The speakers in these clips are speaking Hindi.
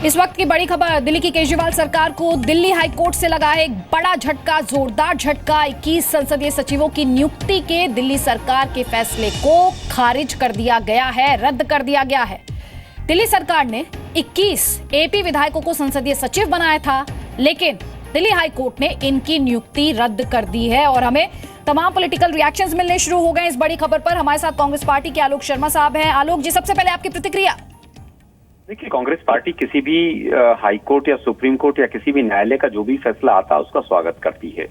इस वक्त की बड़ी खबर, दिल्ली की केजरीवाल सरकार को दिल्ली हाई कोर्ट से लगा है एक बड़ा झटका, जोरदार झटका। 21 संसदीय सचिवों की नियुक्ति के दिल्ली सरकार के फैसले को खारिज कर दिया गया है, रद्द कर दिया गया है। दिल्ली सरकार ने 21 एपी विधायकों को संसदीय सचिव बनाया था, लेकिन दिल्ली हाई कोर्ट ने इनकी नियुक्ति रद्द कर दी है और हमें तमाम पॉलिटिकल रिएक्शंस मिलने शुरू हो गए इस बड़ी खबर पर। हमारे साथ कांग्रेस पार्टी के आलोक शर्मा साहब हैं। आलोक जी, सबसे पहले आपकी प्रतिक्रिया। देखिए, कांग्रेस पार्टी किसी भी हाई कोर्ट या सुप्रीम कोर्ट या किसी भी न्यायालय का जो भी फैसला आता है उसका स्वागत करती है।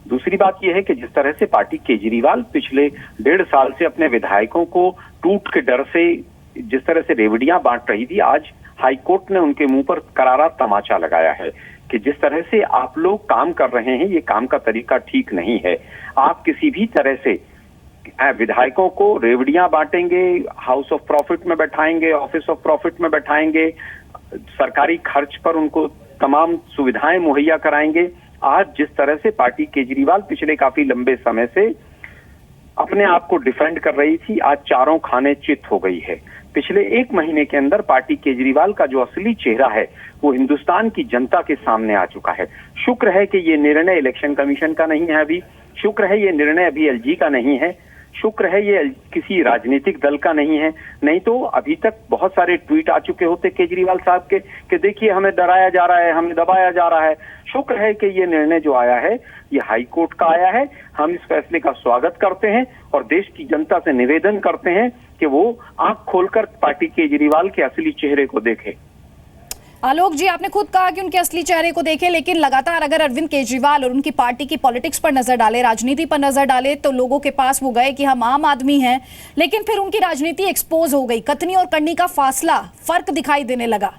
दूसरी बात यह है कि जिस तरह से पार्टी केजरीवाल पिछले 1.5 साल से अपने विधायकों को टूट के डर से जिस तरह से रेवड़ियां बांट रही थी, आज हाई कोर्ट ने उनके मुंह पर करारा तमाचा लगाया है कि जिस तरह से आप लोग काम कर रहे हैं, ये काम का तरीका ठीक नहीं है। आप किसी भी तरह से विधायकों को रेवड़ियां बांटेंगे, हाउस ऑफ प्रॉफिट में बैठाएंगे, ऑफिस ऑफ प्रॉफिट में बैठाएंगे, सरकारी खर्च पर उनको तमाम सुविधाएं मुहैया कराएंगे। आज जिस तरह से पार्टी केजरीवाल पिछले काफी लंबे समय से अपने आप को डिफेंड कर रही थी, आज चारों खाने चित हो गई है। पिछले 1 महीने के अंदर पार्टी केजरीवाल का जो असली चेहरा है वो हिंदुस्तान की जनता के सामने आ चुका है। शुक्र है कि ये निर्णय इलेक्शन कमीशन का नहीं है अभी, शुक्र है ये निर्णय अभी एलजी का नहीं है, शुक्र है ये किसी राजनीतिक दल का नहीं है। नहीं तो अभी तक बहुत सारे ट्वीट आ चुके होते केजरीवाल साहब के कि देखिए हमें डराया जा रहा है, हमें दबाया जा रहा है। शुक्र है कि ये निर्णय जो आया है ये हाई कोर्ट का आया है। हम इस फैसले का स्वागत करते हैं और देश की जनता से निवेदन करते हैं कि वो आंख खोलकर पार्टी केजरीवाल के असली चेहरे को देखे। आलोक जी, आपने खुद कहा कि उनके असली चेहरे को देखें, लेकिन लगातार अगर अरविंद केजरीवाल और उनकी पार्टी की पॉलिटिक्स पर नजर डाले, राजनीति पर नजर डाले, तो लोगों के पास वो गए कि हम आम आदमी हैं, लेकिन फिर उनकी राजनीति एक्सपोज हो गई। कथनी और करनी का फासला, फर्क दिखाई देने लगा।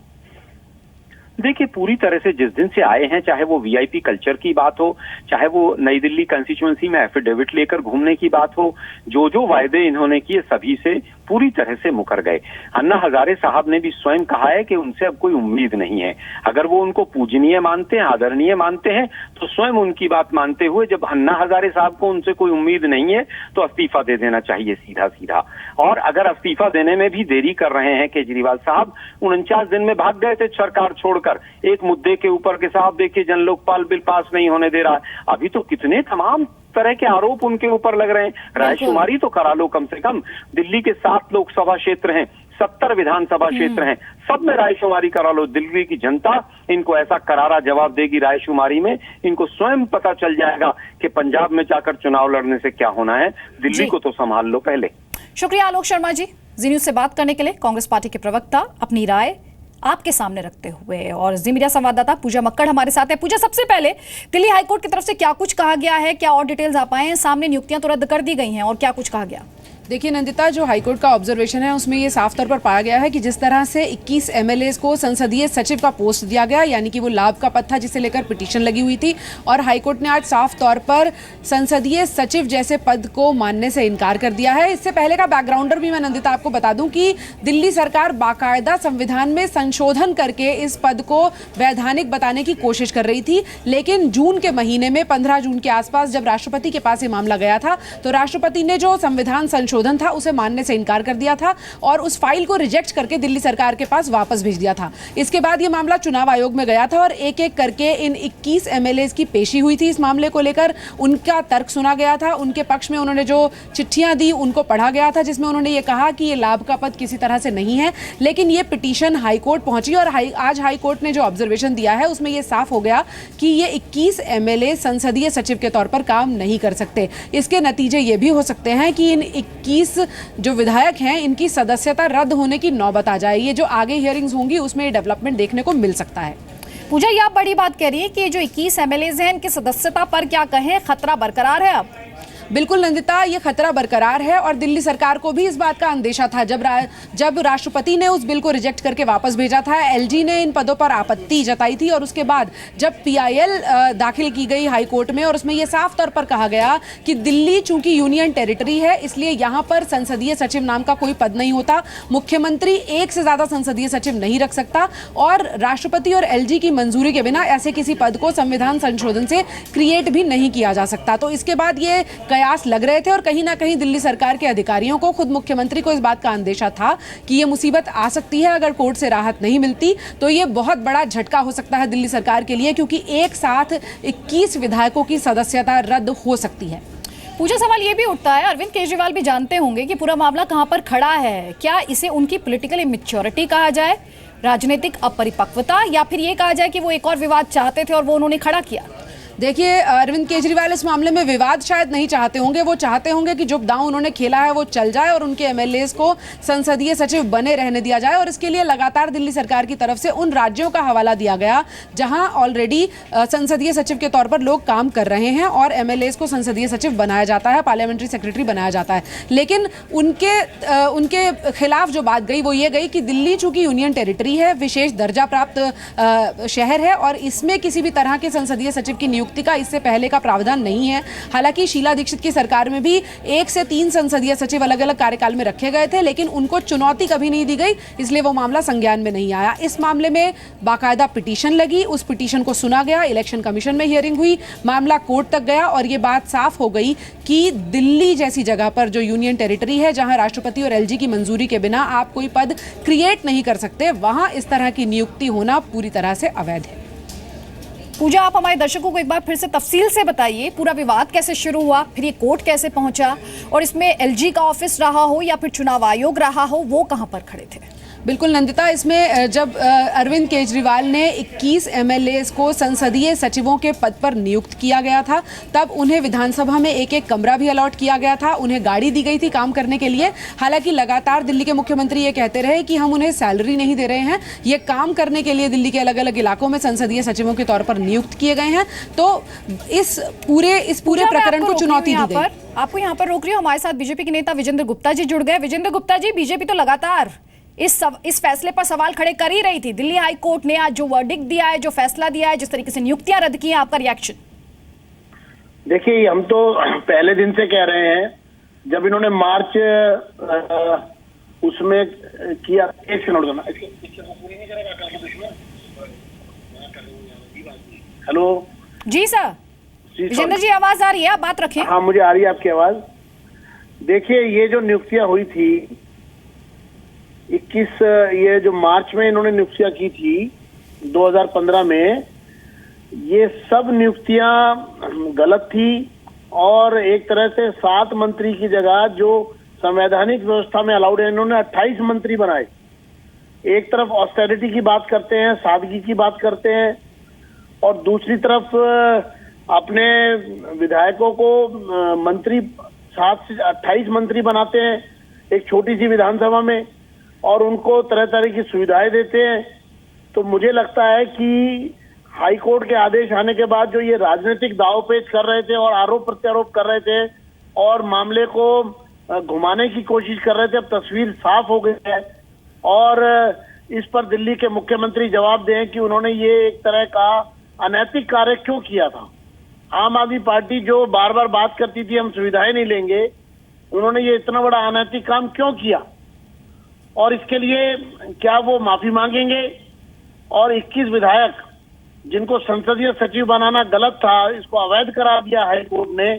देखिए, पूरी तरह से जिस दिन से आए हैं, चाहे वो वीआईपी कल्चर की बात हो, चाहे वो नई दिल्ली कंस्टिट्यूएंसी में एफिडेविट लेकर घूमने की बात हो, जो जो वायदे इन्होंने किए सभी से पूरी तरह से मुकर गए। अन्ना हजारे साहब ने भी स्वयं कहा है कि उनसे अब कोई उम्मीद नहीं है। अगर वो उनको पूजनीय मानते हैं, आदरणीय मानते हैं, तो स्वयं उनकी बात मानते हुए जब अन्ना हजारे साहब को उनसे कोई उम्मीद नहीं है तो इस्तीफा दे देना चाहिए सीधा सीधा। और अगर इस्तीफा देने में भी देरी कर रहे हैं केजरीवाल साहब, 49 दिन में भाग गए थे सरकार छोड़कर एक मुद्दे के ऊपर के साहब देखिए जन लोकपाल बिल पास नहीं होने दे रहा। अभी तो कितने तमाम तरह के आरोप उनके ऊपर लग रहे हैं। रायशुमारी तो करा लो कम से कम। दिल्ली के 7 लोकसभा क्षेत्र हैं, 70 विधानसभा क्षेत्र हैं, सब में रायशुमारी करा लो। दिल्ली की जनता इनको ऐसा करारा जवाब देगी रायशुमारी में, इनको स्वयं पता चल जाएगा कि पंजाब में जाकर चुनाव लड़ने से क्या होना है। दिल्ली को तो संभाल लो पहले। शुक्रिया आलोक शर्मा जी, जी न्यूज से बात करने के लिए। कांग्रेस पार्टी के प्रवक्ता अपनी राय आपके सामने रखते हुए। और जी मीडिया संवाददाता पूजा मक्कड़ हमारे साथ है। पूजा, सबसे पहले दिल्ली हाईकोर्ट की तरफ से क्या कुछ कहा गया है, क्या और डिटेल्स आ पाए हैं सामने? नियुक्तियां तो रद्द कर दी गई हैं, और क्या कुछ कहा गया? देखिए नंदिता, जो हाईकोर्ट का ऑब्जर्वेशन है उसमें ये साफ तौर पर पाया गया है कि जिस तरह से 21 एमएलएस को संसदीय सचिव का पोस्ट दिया गया, यानी कि वो लाभ का पद था जिसे लेकर पिटीशन लगी हुई थी, और हाईकोर्ट ने आज साफ तौर पर संसदीय सचिव जैसे पद को मानने से इनकार कर दिया है। इससे पहले का बैकग्राउंडर भी मैं नंदिता आपको बता दूं कि दिल्ली सरकार बाकायदा संविधान में संशोधन करके इस पद को वैधानिक बताने की कोशिश कर रही थी, लेकिन जून के महीने में 15 जून के आसपास जब राष्ट्रपति के पास ये मामला गया था तो राष्ट्रपति ने जो संविधान संशोधन था उसे मानने से इनकार कर दिया था और उस फाइल को रिजेक्ट करके दिल्ली सरकार के पास वापस भेज दिया था। इसके बाद यह मामला चुनाव आयोग में गया था और एक एक करके इन 21 एमएलएस की पेशी हुई थी। इस मामले को लेकर उनका तर्क सुना गया था, उनके पक्ष में उन्होंने जो चिट्ठियां दी उनको पढ़ा गया था, जिसमें उन्होंने ये कहा कि ये लाभ का पद किसी तरह से नहीं है। लेकिन ये पिटीशन हाईकोर्ट पहुंची और आज हाईकोर्ट ने जो ऑब्जर्वेशन दिया है उसमें यह साफ हो गया कि ये 21 एमएलए संसदीय सचिव के तौर पर काम नहीं कर सकते। इसके नतीजे ये भी हो सकते हैं कि इन 21 जो विधायक हैं इनकी सदस्यता रद्द होने की नौबत आ जाए। ये जो आगे हियरिंग्स होंगी उसमें डेवलपमेंट देखने को मिल सकता है। पूजा, ये आप बड़ी बात कह रही है कि जो 21 एमएलएज हैं इनकी सदस्यता पर क्या कहें, खतरा बरकरार है अब? बिल्कुल नंदिता, ये खतरा बरकरार है और दिल्ली सरकार को भी इस बात का अंदेशा था। जब राष्ट्रपति ने उस बिल को रिजेक्ट करके वापस भेजा था, एलजी ने इन पदों पर आपत्ति जताई थी और उसके बाद जब पीआईएल दाखिल की गई हाई कोर्ट में और उसमें यह साफ तौर पर कहा गया कि दिल्ली चूंकि यूनियन टेरिटरी है इसलिए यहां पर संसदीय सचिव नाम का कोई पद नहीं होता, मुख्यमंत्री एक से ज्यादा संसदीय सचिव नहीं रख सकता और राष्ट्रपति और एलजी की मंजूरी के बिना ऐसे किसी पद को संविधान संशोधन से क्रिएट भी नहीं किया जा सकता। तो इसके बाद ये कयास लग रहे थे और कहीं ना कहीं दिल्ली सरकार के अधिकारियों को, खुद मुख्यमंत्री को इस बात का अंदेशा था कि ये मुसीबत आ सकती है अगर कोर्ट से राहत नहीं मिलती तो ये बहुत बड़ा झटका हो सकता है दिल्ली सरकार के लिए, क्योंकि एक साथ 21 विधायकों की सदस्यता रद्द हो सकती है। पूजा, सवाल ये भी उठता है, अरविंद केजरीवाल भी जानते होंगे कि पूरा मामला कहां पर खड़ा है। क्या इसे उनकी पॉलिटिकल इमेच्योरिटी कहा जाए, राजनीतिक अपरिपक्वता, या फिर ये कहा जाए कि वो एक और विवाद चाहते थे और वो उन्होंने खड़ा किया? देखिए, अरविंद केजरीवाल इस मामले में विवाद शायद नहीं चाहते होंगे। वो चाहते होंगे कि जो दांव उन्होंने खेला है वो चल जाए और उनके एमएलएस को संसदीय सचिव बने रहने दिया जाए। और इसके लिए लगातार दिल्ली सरकार की तरफ से उन राज्यों का हवाला दिया गया जहां ऑलरेडी संसदीय सचिव के तौर पर लोग काम कर रहे हैं और एमएलएस को संसदीय सचिव बनाया जाता है, पार्लियामेंट्री सेक्रेटरी बनाया जाता है। लेकिन उनके खिलाफ जो बात गई वो ये गई कि दिल्ली चूंकि यूनियन टेरिटरी है, विशेष दर्जा प्राप्त शहर है और इसमें किसी भी तरह के संसदीय सचिव की नियुक्ति का इससे पहले का प्रावधान नहीं है। हालांकि शीला दीक्षित की सरकार में भी 1 से 3 संसदीय सचिव अलग अलग कार्यकाल में रखे गए थे, लेकिन उनको चुनौती कभी नहीं दी गई, इसलिए वो मामला संज्ञान में नहीं आया। इस मामले में बाकायदा पिटीशन लगी, उस पिटीशन को सुना गया, इलेक्शन कमीशन में हियरिंग हुई, मामला कोर्ट तक गया और ये बात साफ हो गई कि दिल्ली जैसी जगह पर जो यूनियन टेरिटरी है, जहां राष्ट्रपति और एलजी की मंजूरी के बिना आप कोई पद क्रिएट नहीं कर सकते, वहां इस तरह की नियुक्ति होना पूरी तरह से अवैध है। पूजा, आप हमारे दर्शकों को एक बार फिर से तफसील से बताइए, पूरा विवाद कैसे शुरू हुआ, फिर ये कोर्ट कैसे पहुंचा और इसमें एलजी का ऑफिस रहा हो या फिर चुनाव आयोग रहा हो, वो कहां पर खड़े थे? बिल्कुल नंदिता, इसमें जब अरविंद केजरीवाल ने 21 एमएलएस को संसदीय सचिवों के पद पर नियुक्त किया गया था, तब उन्हें विधानसभा में एक एक कमरा भी अलॉट किया गया था, उन्हें गाड़ी दी गई थी काम करने के लिए। हालांकि लगातार दिल्ली के मुख्यमंत्री ये कहते रहे कि हम उन्हें सैलरी नहीं दे रहे हैं, ये काम करने के लिए दिल्ली के अलग अलग इलाकों में संसदीय सचिवों के तौर पर नियुक्त किए गए हैं। तो इस पूरे प्रकरण को चुनौती दी गई। आपको यहाँ पर रोक रही हूँ, हमारे साथ बीजेपी के नेता विजेंद्र गुप्ता जी जुड़ गए। विजेंद्र गुप्ता जी, बीजेपी तो लगातार इस फैसले पर सवाल खड़े कर ही रही थी। दिल्ली हाई कोर्ट ने आज जो वर्डिक्ट दिया है, जो फैसला दिया है, जिस तरीके से नियुक्तियां रद्द की हैं, आपका रिएक्शन? देखिए, हम तो पहले दिन से कह रहे हैं, जब इन्होंने मार्च उसमें किया, हेलो जी सर, विजेंद्र जी आवाज आ रही है, आप बात रखें। हाँ, मुझे आ रही है आपकी आवाज। देखिए, ये जो नियुक्तियां हुई थी 21, ये जो मार्च में इन्होंने नियुक्तियां की थी 2015 में, ये सब नियुक्तियां गलत थी और एक तरह से 7 मंत्री की जगह जो संवैधानिक व्यवस्था में अलाउड है, इन्होंने 28 मंत्री बनाए। एक तरफ ऑस्टेरिटी की बात करते हैं, सादगी की बात करते हैं, और दूसरी तरफ अपने विधायकों को मंत्री 7 से 28 मंत्री बनाते हैं एक छोटी सी विधानसभा में, और उनको तरह तरह की सुविधाएं देते हैं। तो मुझे लगता है कि हाई कोर्ट के आदेश आने के बाद जो ये राजनीतिक दांवपेच कर रहे थे और आरोप प्रत्यारोप कर रहे थे और मामले को घुमाने की कोशिश कर रहे थे, अब तस्वीर साफ हो गई है और इस पर दिल्ली के मुख्यमंत्री जवाब दें कि उन्होंने ये एक तरह का अनैतिक कार्य क्यों किया था। आम आदमी पार्टी जो बार बार बात करती थी हम सुविधाएं नहीं लेंगे, उन्होंने ये इतना बड़ा अनैतिक काम क्यों किया और इसके लिए क्या वो माफी मांगेंगे? और 21 विधायक जिनको संसदीय सचिव बनाना गलत था, इसको अवैध करार दिया हाई कोर्ट ने।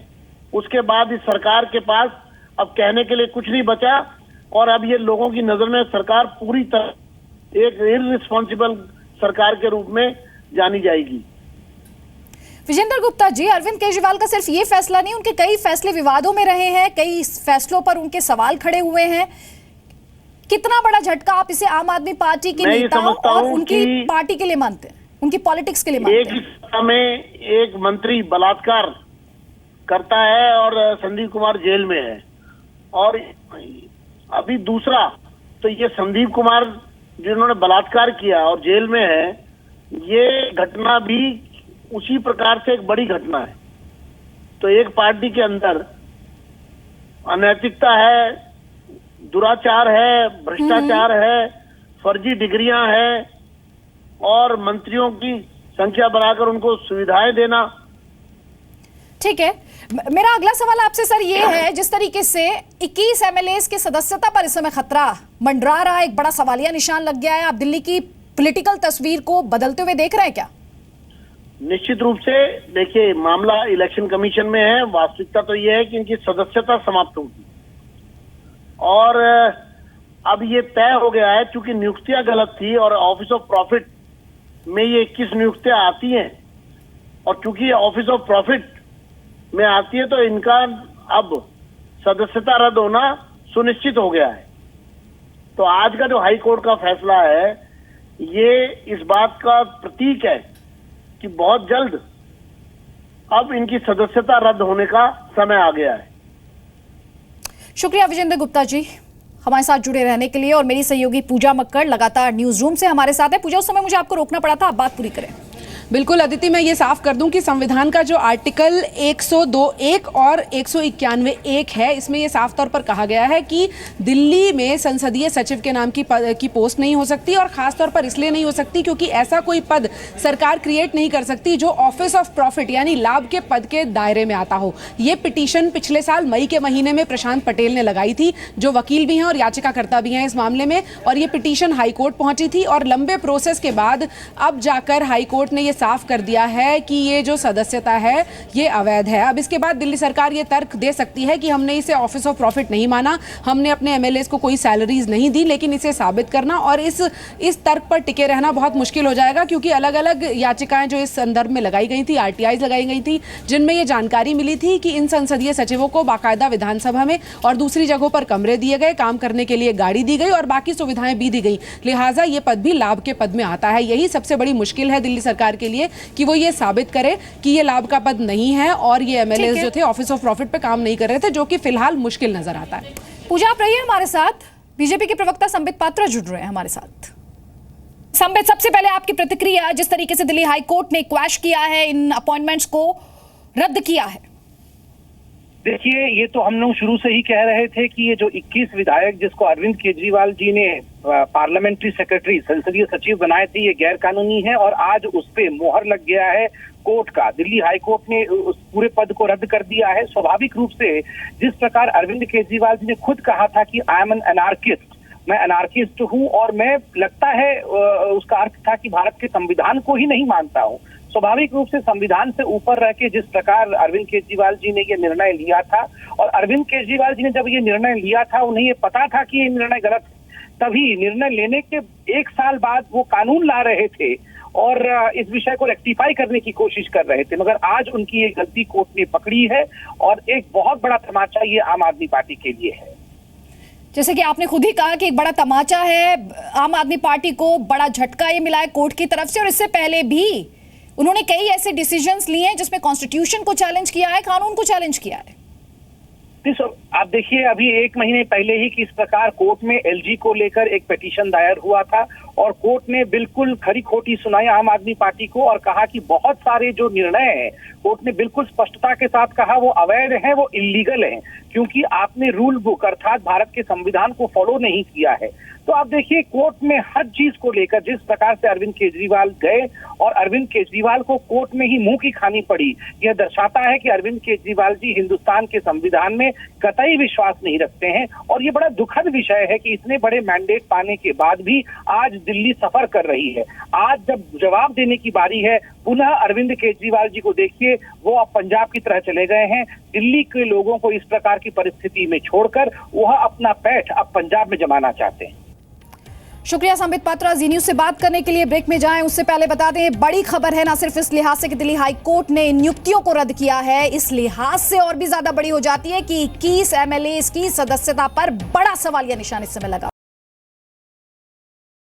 उसके बाद इस सरकार के पास अब कहने के लिए कुछ नहीं बचा और अब ये लोगों की नजर में सरकार पूरी तरह एक इररिस्पॉन्सिबल सरकार के रूप में जानी जाएगी। विजेंद्र गुप्ता जी, अरविंद केजरीवाल का सिर्फ ये फैसला नहीं, उनके कई फैसले विवादों में रहे हैं, कई फैसलों पर उनके सवाल खड़े हुए हैं। कितना बड़ा झटका आप इसे आम आदमी पार्टी के नेताओं और उनकी पार्टी के लिए मानते हैं, उनकी पॉलिटिक्स के लिए मानते हैं? एक ही सप्ताह में एक मंत्री बलात्कार करता है और संदीप कुमार जेल में है, और अभी दूसरा, तो ये संदीप कुमार जिन्होंने बलात्कार किया और जेल में है, ये घटना भी उसी प्रकार से एक बड़ी घटना है। तो एक पार्टी के अंदर अनैतिकता है, दुराचार है, भ्रष्टाचार है, फर्जी डिग्रियां हैं और मंत्रियों की संख्या बढ़ाकर उनको सुविधाएं देना। ठीक है, मेरा अगला सवाल आपसे सर ये है, जिस तरीके से 21 एमएलएस की सदस्यता पर इस समय खतरा मंडरा रहा है, एक बड़ा सवालिया निशान लग गया है, आप दिल्ली की पॉलिटिकल तस्वीर को बदलते हुए देख रहे हैं क्या? निश्चित रूप से देखिए मामला इलेक्शन कमीशन में है। वास्तविकता तो यह है कि इनकी सदस्यता समाप्त होगी और अब ये तय हो गया है, चूंकि नियुक्तियां गलत थी और ऑफिस ऑफ प्रॉफिट में ये 21 नियुक्तियां आती हैं और चूंकि ऑफिस ऑफ प्रॉफिट में आती है तो इनका अब सदस्यता रद्द होना सुनिश्चित हो गया है। तो आज का जो हाई कोर्ट का फैसला है ये इस बात का प्रतीक है कि बहुत जल्द अब इनकी सदस्यता रद्द होने का समय आ गया है। शुक्रिया विजेंद्र गुप्ता जी हमारे साथ जुड़े रहने के लिए। और मेरी सहयोगी पूजा मक्कड़ लगातार न्यूज रूम से हमारे साथ है। पूजा, उस समय मुझे आपको रोकना पड़ा था, आप बात पूरी करें। बिल्कुल अदिति, मैं ये साफ कर दूं कि संविधान का जो आर्टिकल 102(1) और 191(1) है, इसमें ये साफ तौर पर कहा गया है कि दिल्ली में संसदीय सचिव के नाम की पोस्ट नहीं हो सकती और खास तौर पर इसलिए नहीं हो सकती क्योंकि ऐसा कोई पद सरकार क्रिएट नहीं कर सकती जो ऑफिस ऑफ प्रॉफिट यानी लाभ के पद के दायरे में आता हो। ये पिटीशन पिछले साल मई के महीने में प्रशांत पटेल ने लगाई थी, जो वकील भी हैं और याचिकाकर्ता भी हैं इस मामले में, और ये पिटीशन हाईकोर्ट पहुंची थी और लंबे प्रोसेस के बाद अब जाकर हाईकोर्ट ने साफ कर दिया है कि ये जो सदस्यता है ये अवैध है। अब इसके बाद दिल्ली सरकार ये तर्क दे सकती है कि हमने इसे ऑफिस ऑफ प्रॉफिट नहीं माना, हमने अपने एमएलएस को कोई सैलरीज नहीं दी, लेकिन इसे साबित करना और इस तर्क पर टिके रहना बहुत मुश्किल हो जाएगा क्योंकि अलग अलग याचिकाएं जो इस संदर्भ में लगाई गई थी, आरटीआई लगाई गई थी, जिनमें ये जानकारी मिली थी कि इन संसदीय सचिवों को बाकायदा विधानसभा में और दूसरी जगहों पर कमरे दिए गए, काम करने के लिए गाड़ी दी गई और बाकी सुविधाएं भी दी गई, लिहाजा ये पद भी लाभ के पद में आता है। यही सबसे बड़ी मुश्किल है दिल्ली सरकार के लिए कि वो ये साबित करे कि ये लाभ का पद नहीं है और ये एमएलए जो थे ऑफिस ऑफ प्रॉफिट पे काम नहीं कर रहे थे, जो कि फिलहाल मुश्किल नजर आता है। पूजा, आप रहिए हमारे साथ। बीजेपी के प्रवक्ता संबित पात्रा जुड़ रहे हैं हमारे साथ। संबित, सबसे पहले आपकी प्रतिक्रिया, जिस तरीके से दिल्ली हाई कोर्ट ने क्वैश किया है, इन अपॉइंटमेंट्स को रद्द किया है। देखिए, ये तो हम लोग शुरू से ही कह रहे थे कि ये जो 21 विधायक जिसको अरविंद केजरीवाल जी ने पार्लियामेंट्री सेक्रेटरी संसदीय सचिव बनाए थे, ये गैर कानूनी है और आज उस पे मोहर लग गया है कोर्ट का। दिल्ली हाई कोर्ट ने उस पूरे पद को रद्द कर दिया है। स्वाभाविक रूप से जिस प्रकार अरविंद केजरीवाल जी ने खुद कहा था कि आई एम एन अनार्किस्ट, मैं अनार्किस्ट हूं और मैं लगता है उसका अर्थ था कि भारत के संविधान को ही नहीं मानता हूं। स्वाभाविक रूप से संविधान से ऊपर रह के जिस प्रकार अरविंद केजरीवाल जी ने ये निर्णय लिया था, और अरविंद केजरीवाल जी ने जब ये निर्णय लिया था उन्हें ये पता था कि ये निर्णय गलत है, तभी निर्णय लेने के 1 साल बाद वो कानून ला रहे थे और इस विषय को रेक्टिफाई करने की कोशिश कर रहे थे, मगर आज उनकी ये गलती कोर्ट ने पकड़ी है और एक बहुत बड़ा तमाचा ये आम आदमी पार्टी के लिए है। जैसे कि आपने खुद ही कहा कि एक बड़ा तमाचा है, आम आदमी पार्टी को बड़ा झटका ये मिला है कोर्ट की तरफ से, और इससे पहले भी उन्होंने कई ऐसे डिसीजंस लिए हैं जिसमें कॉन्स्टिट्यूशन को चैलेंज किया है, कानून को चैलेंज किया है। आप देखिए, अभी 1 महीने पहले ही किस प्रकार कोर्ट में एलजी को लेकर एक पिटीशन दायर हुआ था और कोर्ट ने बिल्कुल खरी खोटी सुनाई आम आदमी पार्टी को और कहा कि बहुत सारे जो निर्णय हैं कोर्ट ने बिल्कुल स्पष्टता के साथ कहा वो अवैध हैं, वो इलीगल हैं, क्योंकि आपने रूल बुक अर्थात भारत के संविधान को फॉलो नहीं किया है। तो आप देखिए, कोर्ट में हर चीज को लेकर जिस प्रकार से अरविंद केजरीवाल गए और अरविंद केजरीवाल को कोर्ट में ही मुंह की खानी पड़ी, यह दर्शाता है कि अरविंद केजरीवाल जी हिंदुस्तान के संविधान में कतई विश्वास नहीं रखते हैं। और ये बड़ा दुखद विषय है कि इतने बड़े मैंडेट पाने के बाद भी आज दिल्ली सफर कर रही है। आज जब जवाब देने की बारी है, पुनः अरविंद केजरीवाल जी को देखिए, वो अब पंजाब की तरह चले गए हैं। दिल्ली के लोगों को इस प्रकार की परिस्थिति में छोड़कर वह अपना पैठ अब पंजाब में जमाना चाहते हैं। शुक्रिया संबित पात्रा, जी न्यूज से बात करने के लिए। ब्रेक में जाएं उससे पहले बता दें, बड़ी खबर है ना सिर्फ इस लिहाज से कि दिल्ली हाई कोर्ट ने नियुक्तियों को रद्द किया है, इस लिहाज से और भी ज्यादा बड़ी हो जाती है कि 21 एमएलए की सदस्यता पर बड़ा सवालिया निशान इस समय लगा।